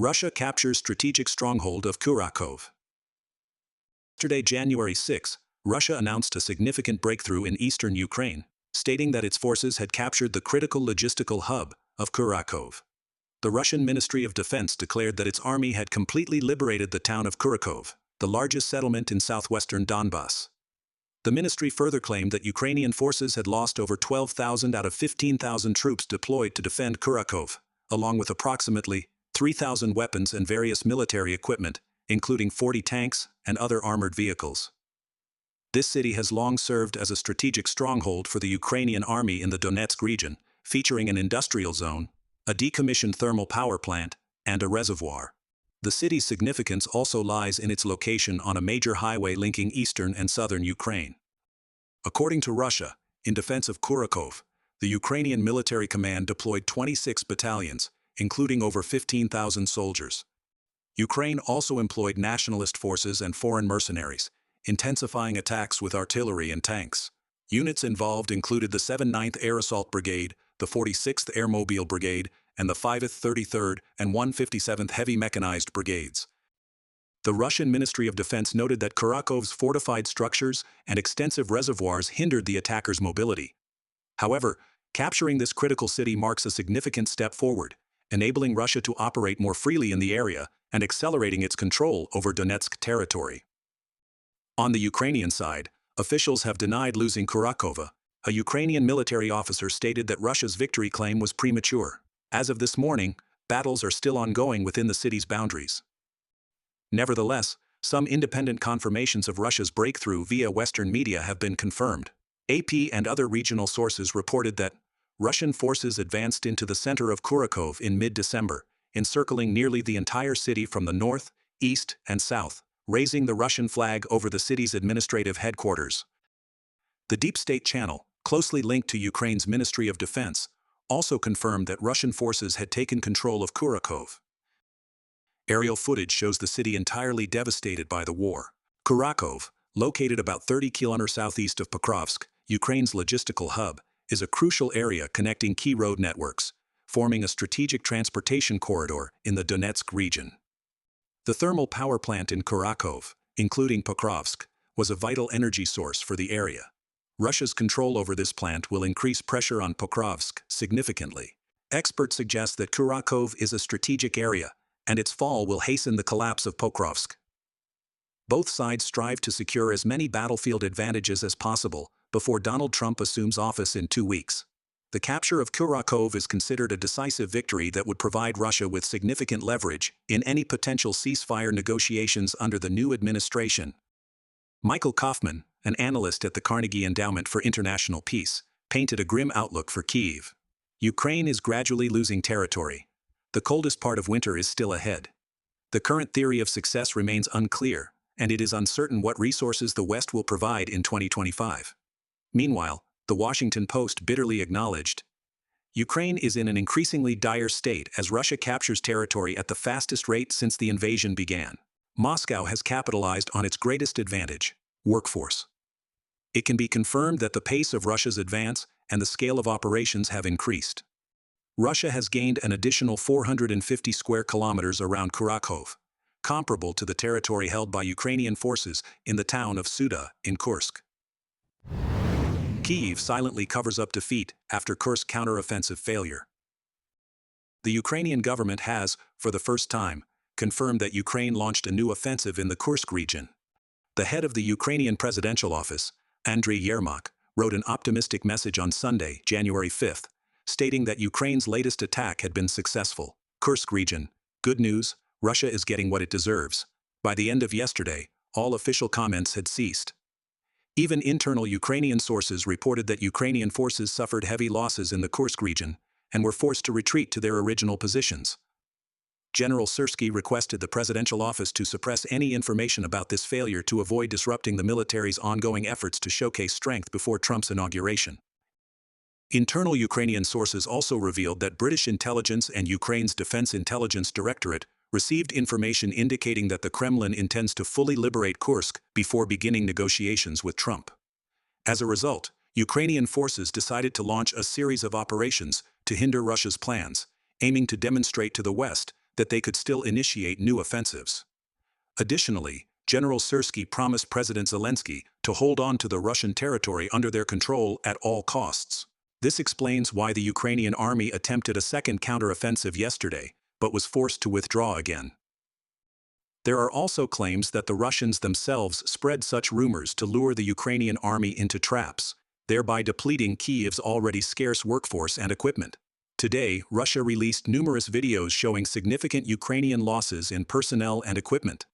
Russia captures strategic stronghold of Kurakhove. Yesterday, January 6, Russia announced a significant breakthrough in eastern Ukraine, stating that its forces had captured the critical logistical hub of Kurakhove. The Russian Ministry of Defense declared that its army had completely liberated the town of Kurakhove, the largest settlement in southwestern Donbas. The ministry further claimed that Ukrainian forces had lost over 12,000 out of 15,000 troops deployed to defend Kurakhove, along with approximately 3,000 weapons and various military equipment, including 40 tanks and other armored vehicles. This city has long served as a strategic stronghold for the Ukrainian army in the Donetsk region, featuring an industrial zone, a decommissioned thermal power plant, and a reservoir. The city's significance also lies in its location on a major highway linking eastern and southern Ukraine. According to Russia, in defense of Kurakhove, the Ukrainian military command deployed 26 battalions, including over 15,000 soldiers. Ukraine also employed nationalist forces and foreign mercenaries, intensifying attacks with artillery and tanks. Units involved included the 79th Air Assault Brigade, the 46th Air Mobile Brigade, and the 5th, 33rd, and 157th Heavy Mechanized Brigades. The Russian Ministry of Defense noted that Kurakhove's fortified structures and extensive reservoirs hindered the attackers' mobility. However, capturing this critical city marks a significant step forward, enabling Russia to operate more freely in the area and accelerating its control over Donetsk territory. On the Ukrainian side, officials have denied losing Kurakhove. A Ukrainian military officer stated that Russia's victory claim was premature. As of this morning, battles are still ongoing within the city's boundaries. Nevertheless, some independent confirmations of Russia's breakthrough via Western media have been confirmed. AP and other regional sources reported that Russian forces advanced into the center of Kurakhove in mid-December, encircling nearly the entire city from the north, east, and south, raising the Russian flag over the city's administrative headquarters. The Deep State Channel, closely linked to Ukraine's Ministry of Defense, also confirmed that Russian forces had taken control of Kurakhove. Aerial footage shows the city entirely devastated by the war. Kurakhove, located about 30 km southeast of Pokrovsk, Ukraine's logistical hub, is a crucial area connecting key road networks, forming a strategic transportation corridor in the Donetsk region. The thermal power plant in Kurakhove, including Pokrovsk, was a vital energy source for the area. Russia's control over this plant will increase pressure on Pokrovsk significantly. Experts suggest that Kurakhove is a strategic area, and its fall will hasten the collapse of Pokrovsk. Both sides strive to secure as many battlefield advantages as possible before Donald Trump assumes office in 2 weeks. The capture of Kurakhove is considered a decisive victory that would provide Russia with significant leverage in any potential ceasefire negotiations under the new administration. Michael Kaufman, an analyst at the Carnegie Endowment for International Peace, painted a grim outlook for Kyiv. Ukraine is gradually losing territory. The coldest part of winter is still ahead. The current theory of success remains unclear, and it is uncertain what resources the West will provide in 2025. Meanwhile, the Washington Post bitterly acknowledged, Ukraine is in an increasingly dire state as Russia captures territory at the fastest rate since the invasion began. Moscow has capitalized on its greatest advantage, workforce. It can be confirmed that the pace of Russia's advance and the scale of operations have increased. Russia has gained an additional 450 square kilometers around Kurakhove, comparable to the territory held by Ukrainian forces in the town of Suda in Kursk. Kyiv silently covers up defeat after Kursk counteroffensive failure. The Ukrainian government has, for the first time, confirmed that Ukraine launched a new offensive in the Kursk region. The head of the Ukrainian presidential office, Andriy Yermak, wrote an optimistic message on Sunday, January 5, stating that Ukraine's latest attack had been successful. Kursk region, good news, Russia is getting what it deserves. By the end of yesterday, all official comments had ceased. Even internal Ukrainian sources reported that Ukrainian forces suffered heavy losses in the Kursk region and were forced to retreat to their original positions. General Syrskyi requested the presidential office to suppress any information about this failure to avoid disrupting the military's ongoing efforts to showcase strength before Trump's inauguration. Internal Ukrainian sources also revealed that British intelligence and Ukraine's Defense Intelligence Directorate received information indicating that the Kremlin intends to fully liberate Kursk before beginning negotiations with Trump. As a result, Ukrainian forces decided to launch a series of operations to hinder Russia's plans, aiming to demonstrate to the West that they could still initiate new offensives. Additionally, General Syrskyi promised President Zelensky to hold on to the Russian territory under their control at all costs. This explains why the Ukrainian army attempted a second counteroffensive yesterday, but was forced to withdraw again. There are also claims that the Russians themselves spread such rumors to lure the Ukrainian army into traps, thereby depleting Kyiv's already scarce workforce and equipment. Today, Russia released numerous videos showing significant Ukrainian losses in personnel and equipment.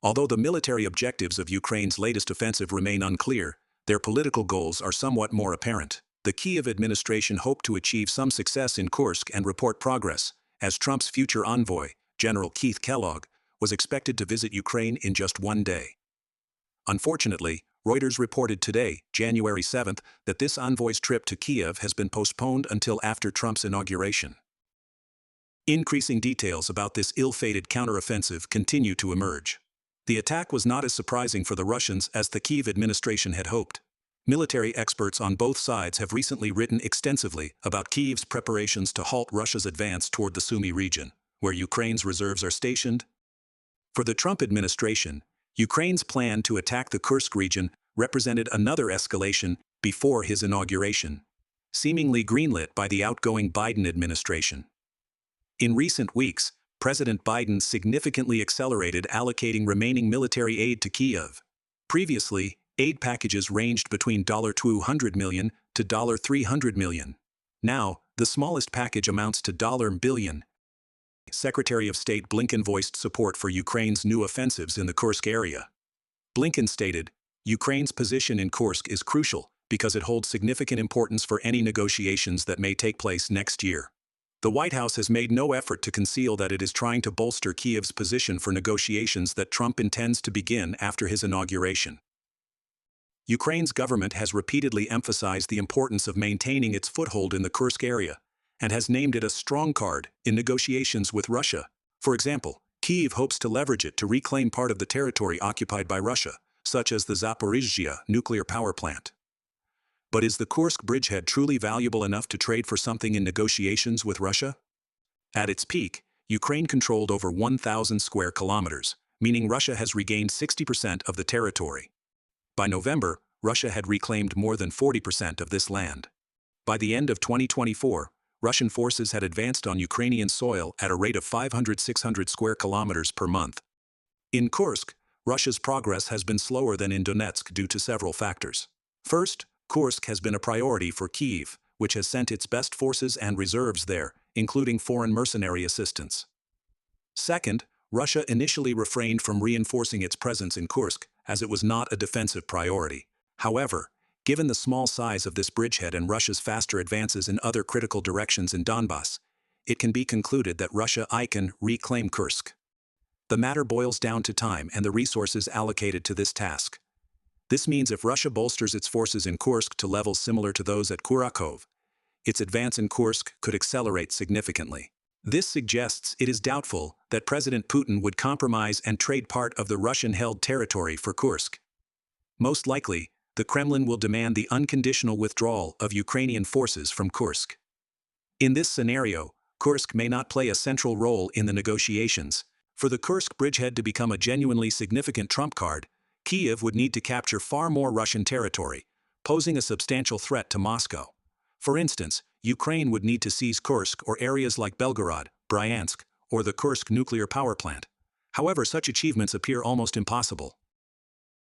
Although the military objectives of Ukraine's latest offensive remain unclear, their political goals are somewhat more apparent. The Kyiv administration hoped to achieve some success in Kursk and report progress, as Trump's future envoy, General Keith Kellogg, was expected to visit Ukraine in just one day. Unfortunately, Reuters reported today, January 7th, that this envoy's trip to Kyiv has been postponed until after Trump's inauguration. Increasing details about this ill-fated counteroffensive continue to emerge. The attack was not as surprising for the Russians as the Kyiv administration had hoped. Military experts on both sides have recently written extensively about Kyiv's preparations to halt Russia's advance toward the Sumy region, where Ukraine's reserves are stationed. For the Trump administration, Ukraine's plan to attack the Kursk region represented another escalation before his inauguration, seemingly greenlit by the outgoing Biden administration. In recent weeks, President Biden significantly accelerated allocating remaining military aid to Kyiv. Previously, aid packages ranged between $200 million to $300 million. Now, the smallest package amounts to $1 billion. Secretary of State Blinken voiced support for Ukraine's new offensives in the Kursk area. Blinken stated, "Ukraine's position in Kursk is crucial because it holds significant importance for any negotiations that may take place next year." The White House has made no effort to conceal that it is trying to bolster Kyiv's position for negotiations that Trump intends to begin after his inauguration. Ukraine's government has repeatedly emphasized the importance of maintaining its foothold in the Kursk area, and has named it a strong card in negotiations with Russia. For example, Kyiv hopes to leverage it to reclaim part of the territory occupied by Russia, such as the Zaporizhzhia nuclear power plant. But is the Kursk bridgehead truly valuable enough to trade for something in negotiations with Russia? At its peak, Ukraine controlled over 1,000 square kilometers, meaning Russia has regained 60% of the territory. By November, Russia had reclaimed more than 40% of this land. By the end of 2024, Russian forces had advanced on Ukrainian soil at a rate of 500–600 square kilometers per month. In Kursk, Russia's progress has been slower than in Donetsk due to several factors. First, Kursk has been a priority for Kyiv, which has sent its best forces and reserves there, including foreign mercenary assistance. Second, Russia initially refrained from reinforcing its presence in Kursk as it was not a defensive priority. However, given the small size of this bridgehead and Russia's faster advances in other critical directions in Donbas, it can be concluded that Russia can reclaim Kursk. The matter boils down to time and the resources allocated to this task. This means if Russia bolsters its forces in Kursk to levels similar to those at Kurakhove, its advance in Kursk could accelerate significantly. This suggests it is doubtful that President Putin would compromise and trade part of the Russian-held territory for Kursk. Most likely, the Kremlin will demand the unconditional withdrawal of Ukrainian forces from Kursk. In this scenario, Kursk may not play a central role in the negotiations. For the Kursk bridgehead to become a genuinely significant trump card, Kyiv would need to capture far more Russian territory, posing a substantial threat to Moscow. For instance, Ukraine would need to seize Kursk or areas like Belgorod, Bryansk, or the Kursk nuclear power plant. However, such achievements appear almost impossible.